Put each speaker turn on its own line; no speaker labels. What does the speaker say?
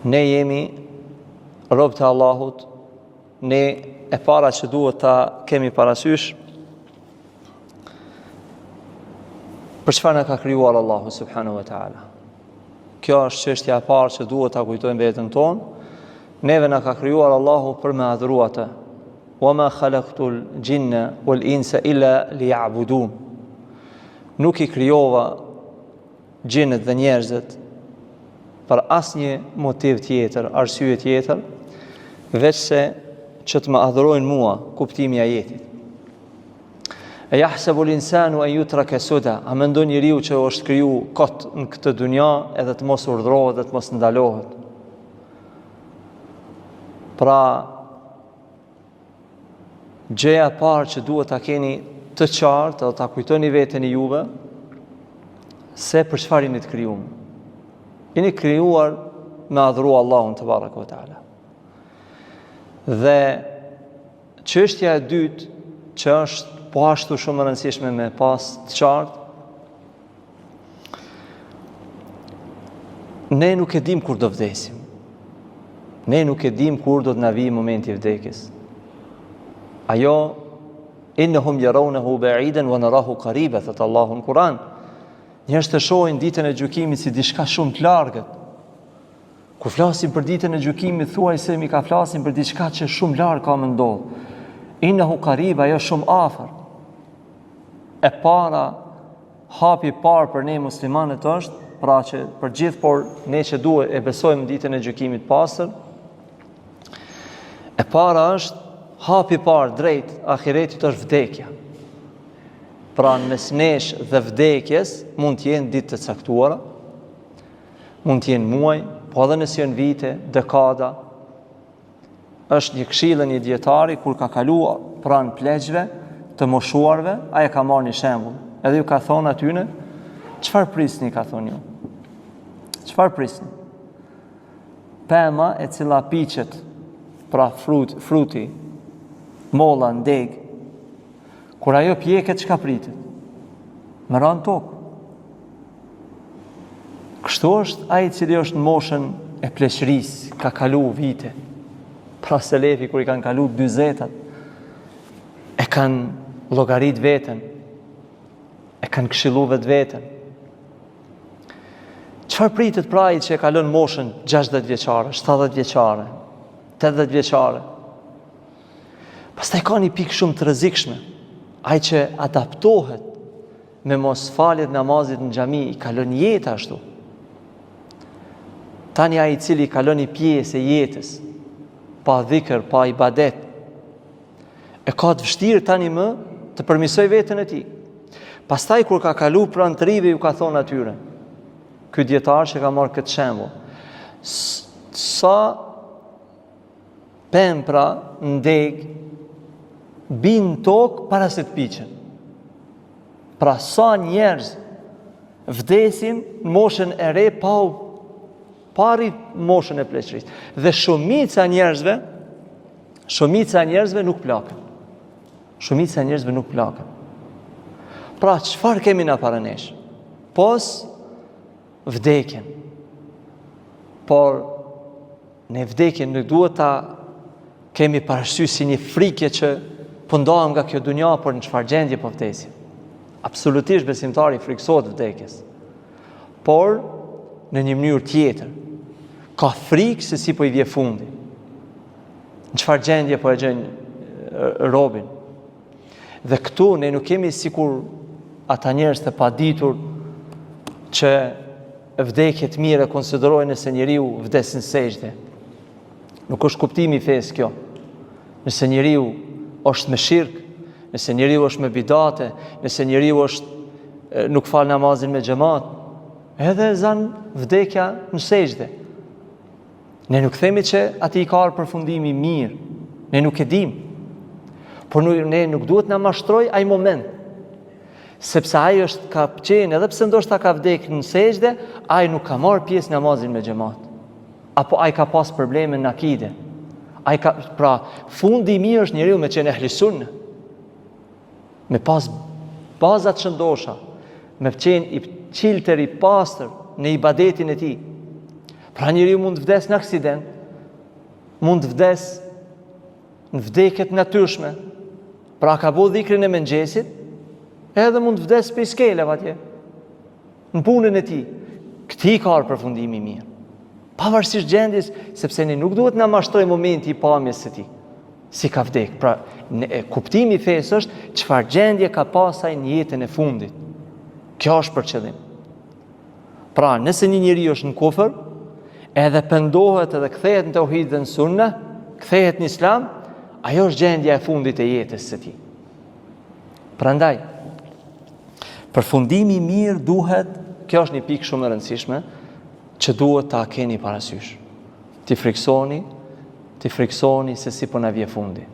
Ne jemi robë të Allahut, ne e para që duhet ta kemi parasysh për çfarë na ka krijuar Allahu subhanahu wa taala. Kjo është çështja e parë që duhet ta kujtojmë veten tonë. Neve na ka krijuar Allahu për me adhuru atë. Wa ma khalaqtul jinna wal insa illa liya'budun. Nuk i krijova gjinët dhe njerëzit për asnjë motiv tjetër, arsye tjetër, veç se që të më adhurojnë mua, kuptimi i ajetit. E yahsabu l-insanu an yutraka suda, a mendon njeriu që është kriju kot në këtë dunja edhe të mos urdhrohet dhe të mos ndalohet. Pra, gjëja e parë që duhet ta keni të qartë, dhe ta kujtoni veten e juve, se për çfarë jeni të krijuar. Jeni krijuar me adhuru Allahun te baraka ve taala. Dhe çështja e dytë që është po ashtu shumë e rëndësishme me pas të qartë, ne nuk e dim kur do vdesim. Ne nuk e dim kur do të na vijë momenti i vdekjes. Ajo innahum yarawnahu ba'idan wa narahu qariba, thot Allahu në Kur'an. Njerëzit e shohin ditën e gjykimit si diçka shumë të largët. Kur flasim për ditën e gjykimit, thuajse mi ka flasim për diçka që shumë larg ka më ndodh. Innahu qariba, ajo shumë afër. E para, hapi i parë për ne muslimanët është, pra që për gjithë, por ne që duhet e besojmë ditën e gjykimit pastër, e para është, hapi i parë drejt ahiretit është vdekja. Pra në mes nesh dhe vdekjes mund të jenë ditë të caktuara, mund të jenë muaj, po edhe nëse janë vite, dekada. Është një këshill e një dietari kur ka kaluar pranë pleqjve të moshuarve, ai ka marrë një shembull. Edhe ju ka thonë atyne, çfarë prisni, ka thonë ju? Çfarë prisni? Pema e cila piqet, pra fruti, molla, ndeg, kur ajo pjeket, çka pritet? Me ranë tokë. Kështu është ai i cili është në moshën e pleqërisë, ka kalu vite. Pra selefi kur i kanë kalu 40-at, e kanë llogarit veten, e kanë këshillu vetveten. Çfarë pritet pra ai që e kalon moshën 60 vjeçare, 70 vjeçare, 80 vjeçare? Pastaj ka një pikë shumë të rrezikshme. Ai që adaptohet me mos faljet namazit në xhami, i kalon jetë ashtu. Tani ai i cili kalon një pjesë e jetës pa dhikr, pa ibadet, e ka të vështirë tani më të përmirësoj veten e tij. Pastaj kur ka kalu pranë të rive, ju ka thonë atyre, ky dietar që ka marrë këtë shembull, sa pempra ndeg bin tokë para se të piqen. Pra sa njerëz vdesin në moshën e re pari moshën e pleqërisë. Dhe shumica e njerëzve nuk plakën. Shumica e njerëzve nuk plakën. Pra çfarë kemi na para nesh? Pos vdekjen. Por ne vdekjen nuk duhet ta kemi parasysh si një frikje që po ndohem nga kjo dunja, por në çfarë gjendje po vdesim. Absolutisht besimtari friksohet vdekjes. Por në një mënyrë tjetër, ka frikë se si po i vje fundi. Në çfarë gjendje po e gjen robin. Dhe këtu ne nuk kemi sikur ata njerëz të paditur që vdekjet mire konsiderojnë nëse njeriu vdes në sejdë. Nuk është kuptimi i fesë kjo. Nëse njeriu është me shirk, nëse njeriu është me bidate, nëse njeriu është nuk fal namazin me xhamat, edhe zan vdekja në sejdë. Ne nuk themi që ati i ka përfundimi mirë, ne nuk e dim, por ne nuk duhet na mashtroj ai moment, sepse ai është ka qenë, edhe pse ndoshta ka vdekë në sejdë, ai nuk ka marrë pjesë namazin me xhamat, apo ai ka pas probleme në akide. Pra, fundi i mirë është njeriu me qenë ehli sunne, me pas bazat shëndosha, me qenë i qiltër, i pastër në ibadetin e tij. Pra njeriu mund të vdes në aksident, mund të vdes në vdekjet natyrshme. Pra ka bo dhikrin e mëngjesit, edhe mund të vdes për skeleve atje, në punën e tij. Këti ka përfundimi mirë. Pavarësisht gjendjes, sepse ne nuk duhet na mashtoj momenti i pamjes së tij, si ka vdek. Pra, kuptimi i fesë është çfarë gjendje ka pasaj në jetën e fundit. Kjo është për qëllim. Pra, nëse një njeri është në kufër, edhe pendohet edhe kthehet në tauhid dhe në sunne, kthehet në islam, ajo është gjendja e fundit e jetës së tij. Prandaj, përfundimi i mirë duhet, kjo është një pikë shumë e rëndësishme, që duhet ta keni parasysh. Ti friksoni se si po na vje fundi.